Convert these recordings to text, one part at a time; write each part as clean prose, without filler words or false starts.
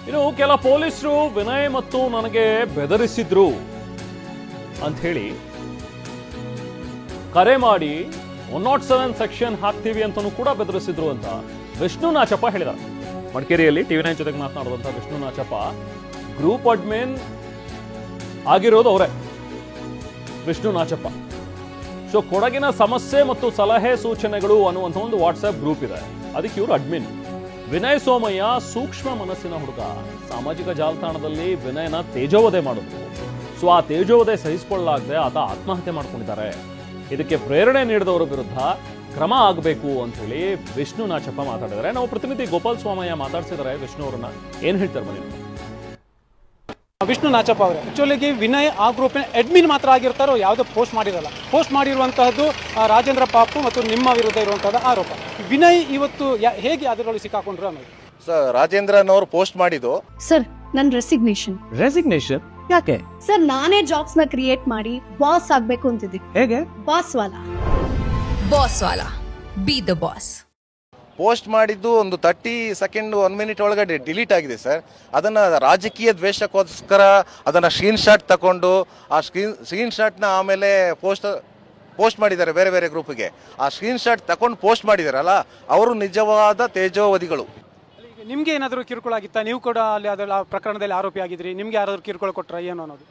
ಇನ್ನು ಕೆಲ ಪೊಲೀಸರು ವಿನಯ್ ಮತ್ತು ನನಗೆ ಬೆದರಿಸಿದ್ರು ಅಂತ ಹೇಳಿ ಕರೆ ಮಾಡಿ 107 ಸೆಕ್ಷನ್ ಹಾಕ್ತೀವಿ ಅಂತಲೂ ಕೂಡ ಬೆದರಿಸಿದ್ರು ಅಂತ ವಿಷ್ಣು ನಾಚಪ್ಪ ಹೇಳಿದ್ದಾರೆ. ಮಡಿಕೇರಿಯಲ್ಲಿ ಟಿವಿ9 ಜೊತೆಗೆ ಮಾತನಾಡುವಂತ ವಿಷ್ಣು ನಾಚಪ್ಪ ಗ್ರೂಪ್ ಅಡ್ಮಿನ್ ಆಗಿರೋದು ಅವರೇ, ವಿಷ್ಣು ನಾಚಪ್ಪ. ಸೊ ಕೊಡಗಿನ ಸಮಸ್ಯೆ ಮತ್ತು ಸಲಹೆ ಸೂಚನೆಗಳು ಅನ್ನುವಂಥ ಒಂದು ವಾಟ್ಸ್ಆಪ್ ಗ್ರೂಪ್ ಇದೆ, ಅದಕ್ಕೆ ಇವರು ಅಡ್ಮಿನ್. ವಿನಯ್ ಸೋಮಯ್ಯ ಸೂಕ್ಷ್ಮ ಮನಸ್ಸಿನ ಹುಡುಗ. ಸಾಮಾಜಿಕ ಜಾಲತಾಣದಲ್ಲಿ ವಿನಯನ ತೇಜೋವಧೆ ಮಾಡಿದ್ರು. ಸೊ ಆ ತೇಜೋವಧೆ ಸಹಿಸಿಕೊಳ್ಳಲಾಗದೆ ಆತ ಆತ್ಮಹತ್ಯೆ ಮಾಡ್ಕೊಂಡಿದ್ದಾರೆ. ಇದಕ್ಕೆ ಪ್ರೇರಣೆ ನೀಡಿದವರ ವಿರುದ್ಧ ಕ್ರಮ ಆಗಬೇಕು ಅಂತ ಹೇಳಿ ವಿಷ್ಣು ನಾಚಪ್ಪ ಮಾತಾಡಿದ್ದಾರೆ. ನಾವು ಪ್ರತಿನಿಧಿ ಗೋಪಾಲ್ ಸ್ವಾಮಯ್ಯ ಮಾತಾಡ್ಸಿದ್ದಾರೆ ವಿಷ್ಣು ಅವರನ್ನ. ಏನ್ ಹೇಳ್ತಾರೆ ಬನ್ನಿ. ವಿಷ್ಣು ನಾಚಪ್ಪ ಅವರೇ, ಆಕ್ಚುಲಿಗೆ ವಿನಯ್ ಆ ಗ್ರೂಪಿನ ಅಡ್ಮಿನ್ ಮಾತ್ರ ಆಗಿರ್ತಾರೋ ಯಾವುದೋ ಪೋಸ್ಟ್ ಮಾಡಿರಲ್ಲ. ಪೋಸ್ಟ್ ಮಾಡಿರುವಂತಹದ್ದು ರಾಜೇಂದ್ರ ಪಾಪು ಮತ್ತು ನಿಮ್ಮ ವಿರುದ್ಧ ಇರುವಂತಹದ್ದು ಆರೋಪ. ವಿನಯ್ ಇವತ್ತು ಹೇಗೆ ಅದರೊಳಗೆ ಸಿಕ್ಕಾಕೊಂಡ್ರು ಅನ್ನೋದು ಸರ್, ರಾಜೇಂದ್ರನವರು ಪೋಸ್ಟ್ ಮಾಡಿದ್ದು. ಸರ್, ನನ್ನ ರೆಸಿಗ್ನೇಷನ್ ಯಾಕೆ ಸರ್? ನಾನೇ ಜಾಬ್ಸ್ ನ ಕ್ರಿಯೇಟ್ ಮಾಡಿ ಬಾಸ್ ಆಗ್ಬೇಕು ಅಂತಿದ್ದೆ. ಹೇಗೆ? Boss Vala B the boss. Post ಮಾಡಿದ್ದು ಒಂದು 30 ಸೆಕೆಂಡ್ 1 ಮಿನಿಟ್ ಒಳಗಡೆ ಡಿಲೀಟ್ ಆಗಿದೆ ಸರ್. ಅದನ್ನ ರಾಜಕೀಯ ದ್ವೇಷಕ್ಕೋಸ್ಕರ ಅದನ್ನ ಸ್ಕ್ರೀನ್ ಶಾಟ್ ತಗೊಂಡು ಆ ಸ್ಕ್ರೀನ್ ಶಾಟ್ನ ಆಮೇಲೆ ಪೋಸ್ಟ್ ಮಾಡಿದ್ದಾರೆ ಬೇರೆ ಬೇರೆ ಗ್ರೂಪ್ಗೆ. ಆ ಸ್ಕ್ರೀನ್ ಶಾಟ್ ತಗೊಂಡು ಪೋಸ್ಟ್ ಮಾಡಿದಾರಲ್ಲ, ಅವರು ನಿಜವಾದ ತೇಜೋವಧಿಗಳು. ನಿಮ್ಗೆ ಏನಾದರೂ ಕಿರುಕುಳ ಆಗಿತ್ತಾ? ನೀವು ಕೂಡ ಅಲ್ಲಿ ಅದರ ಪ್ರಕರಣದಲ್ಲಿ ಆರೋಪಿ ಆಗಿದ್ರಿ, ನಿಮ್ಗೆ ಯಾರಾದ್ರೂ ಕಿರುಕುಳ ಕೊಟ್ರ ಏನು ಅನ್ನೋದು?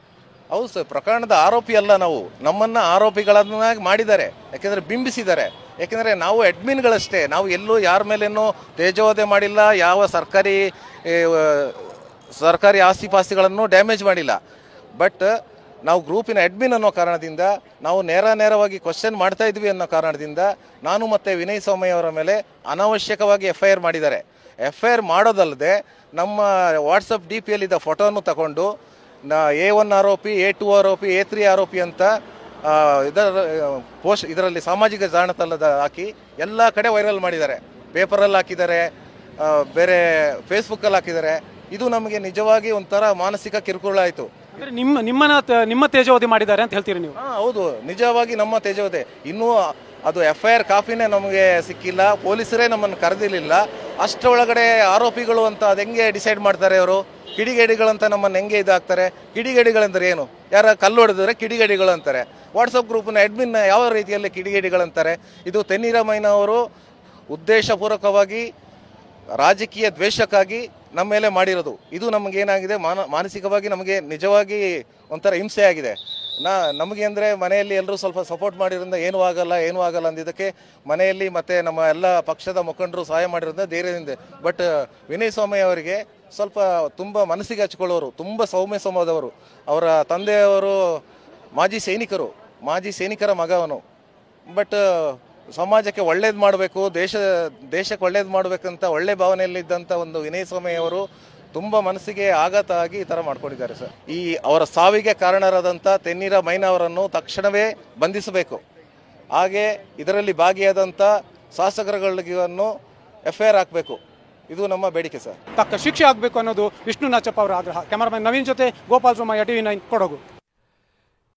ಹೌದು ಸರ್, ಪ್ರಕರಣದ ಆರೋಪಿ ಅಲ್ಲ ನಾವು. ನಮ್ಮನ್ನ ಆರೋಪಿಗಳನ್ನಾಗಿ ಮಾಡಿದ್ದಾರೆ, ಯಾಕೆಂದ್ರೆ ಬಿಂಬಿಸಿದ್ದಾರೆ. ಯಾಕೆಂದರೆ ನಾವು ಅಡ್ಮಿನ್ಗಳಷ್ಟೇ, ನಾವು ಎಲ್ಲೂ ಯಾರ ಮೇಲೇನೂ ತೇಜೋವಧೆ ಮಾಡಿಲ್ಲ, ಯಾವ ಸರ್ಕಾರಿ ಆಸ್ತಿ ಪಾಸ್ತಿಗಳನ್ನು ಡ್ಯಾಮೇಜ್ ಮಾಡಿಲ್ಲ. ಬಟ್ ನಾವು ಗ್ರೂಪಿನ ಅಡ್ಮಿನ್ ಅನ್ನೋ ಕಾರಣದಿಂದ ನಾವು ನೇರವಾಗಿ ಕ್ವಶನ್ ಮಾಡ್ತಾ ಇದ್ವಿ ಅನ್ನೋ ಕಾರಣದಿಂದ ನಾನು ಮತ್ತು ವಿನಯ್ ಸೋಮಯ್ಯ ಅವರ ಮೇಲೆ ಅನಾವಶ್ಯಕವಾಗಿ FIR ಮಾಡಿದ್ದಾರೆ. FIR ಮಾಡೋದಲ್ಲದೆ ನಮ್ಮ ವಾಟ್ಸಪ್ DPಯಲ್ಲಿದ್ದ ಫೋಟೋನು ತಗೊಂಡು A1 ಆರೋಪಿ, A2 ಆರೋಪಿ, A3 ಆರೋಪಿ ಅಂತ ಇದರಲ್ಲಿ ಸಾಮಾಜಿಕ ಜಾಲತಾಣದ ಹಾಕಿ ಎಲ್ಲ ಕಡೆ ವೈರಲ್ ಮಾಡಿದ್ದಾರೆ. ಪೇಪರಲ್ಲಿ ಹಾಕಿದ್ದಾರೆ, ಬೇರೆ ಫೇಸ್ಬುಕ್ಕಲ್ಲಿ ಹಾಕಿದ್ದಾರೆ. ಇದು ನಮಗೆ ನಿಜವಾಗಿ ಒಂಥರ ಮಾನಸಿಕ ಕಿರುಕುಳ ಆಯಿತು. ಅಂದರೆ ನಿಮ್ಮ ತೇಜೋವಧೆ ಮಾಡಿದ್ದಾರೆ ಅಂತ ಹೇಳ್ತೀರಿ ನೀವು? ಹೌದು, ನಿಜವಾಗಿ ನಮ್ಮ ತೇಜೋವಧೆ. ಇನ್ನೂ ಅದು FIR ಕಾಪಿನೇ ನಮಗೆ ಸಿಕ್ಕಿಲ್ಲ, ಪೊಲೀಸರೇ ನಮ್ಮನ್ನು ಕರೆದಿರಲಿಲ್ಲ. ಅಷ್ಟರೊಳಗಡೆ ಆರೋಪಿಗಳು ಅಂತ ಅದು ಹೆಂಗೆ ಡಿಸೈಡ್ ಮಾಡ್ತಾರೆ ಅವರು? ಕಿಡಿಗೇಡಿಗಳಂತ ನಮ್ಮನ್ನು ಹೆಂಗೆ ಇದಾಗ್ತಾರೆ? ಕಿಡಿಗೇಡಿಗಳಂದ್ರೆ ಏನು? ಯಾರ ಕಲ್ಲು ಹೊಡೆದ್ರೆ ಕಿಡಿಗೇಡಿಗಳು ಅಂತಾರೆ. ವಾಟ್ಸಪ್ ಗ್ರೂಪ್ನ ಅಡ್ಮಿನ್ ಯಾವ ರೀತಿಯಲ್ಲಿ ಕಿಡಿಗೇಡಿಗಳಂತಾರೆ? ಇದು ತೆನ್ನೀರಮೈನ ಅವರು ಉದ್ದೇಶಪೂರ್ವಕವಾಗಿ ರಾಜಕೀಯ ದ್ವೇಷಕ್ಕಾಗಿ ನಮ್ಮ ಮೇಲೆ ಮಾಡಿರೋದು. ಇದು ನಮಗೇನಾಗಿದೆ, ಮಾನಸಿಕವಾಗಿ ನಮಗೆ ನಿಜವಾಗಿ ಒಂಥರ ಹಿಂಸೆ ಆಗಿದೆ. ನಮಗೆ ಅಂದರೆ ಮನೆಯಲ್ಲಿ ಎಲ್ಲರೂ ಸ್ವಲ್ಪ ಸಪೋರ್ಟ್ ಮಾಡಿರೋದ್ರಿಂದ ಏನೂ ಆಗಲ್ಲ ಅಂದಿದ್ದಕ್ಕೆ ಮನೆಯಲ್ಲಿ ಮತ್ತು ನಮ್ಮ ಎಲ್ಲ ಪಕ್ಷದ ಮುಖಂಡರು ಸಹಾಯ ಮಾಡಿರೋದ್ರಿಂದ ಧೈರ್ಯದಿಂದ. ಬಟ್ ವಿನಯ್ ಸೋಮಯ್ಯ ಅವರಿಗೆ ಸ್ವಲ್ಪ ತುಂಬ ಮನಸ್ಸಿಗೆ ಹಚ್ಕೊಳ್ಳೋರು, ತುಂಬ ಸೌಮ್ಯ ಸ್ವಭಾವದವರು. ಅವರ ತಂದೆಯವರು ಮಾಜಿ ಸೈನಿಕರ ಮಗ ಅವನು. ಬಟ್ ಸಮಾಜಕ್ಕೆ ಒಳ್ಳೇದು ಮಾಡಬೇಕು, ದೇಶಕ್ಕೆ ಒಳ್ಳೇದು ಮಾಡಬೇಕಂತ ಒಳ್ಳೆ ಭಾವನೆಯಲ್ಲಿದ್ದಂಥ ಒಂದು ವಿನಯ್ ಸೋಮಯ್ಯ ಅವರು ತುಂಬ ಮನಸ್ಸಿಗೆ ಆಘಾತ ಆಗಿ ಈ ಥರ ಮಾಡ್ಕೊಂಡಿದ್ದಾರೆ ಸರ್. ಅವರ ಸಾವಿಗೆ ಕಾರಣರಾದಂಥ ತೆನ್ನೀರಮೈನ ಅವರನ್ನು ತಕ್ಷಣವೇ ಬಂಧಿಸಬೇಕು. ಹಾಗೆ ಇದರಲ್ಲಿ ಭಾಗಿಯಾದಂಥ ಶಾಸಕರುಗಳಿಗೂ FIR ಹಾಕಬೇಕು. ಇದು ನಮ್ಮ ಬೇಡಿಕೆ ಸರ್. ತಕ್ಕ ಶಿಕ್ಷೆ ಆಗಬೇಕು ಅನ್ನೋದು ವಿಷ್ಣು ನಾಚಪ್ಪ ಅವರ ಆಗ್ರಹ. ಕ್ಯಾಮರಾಮನ್ ನವೀನ್ ಜೊತೆ ಗೋಪಾಲ್ ಸ್ವಾಮಯ್ಯ, ಟಿವಿ9 ಕೊಡಗು.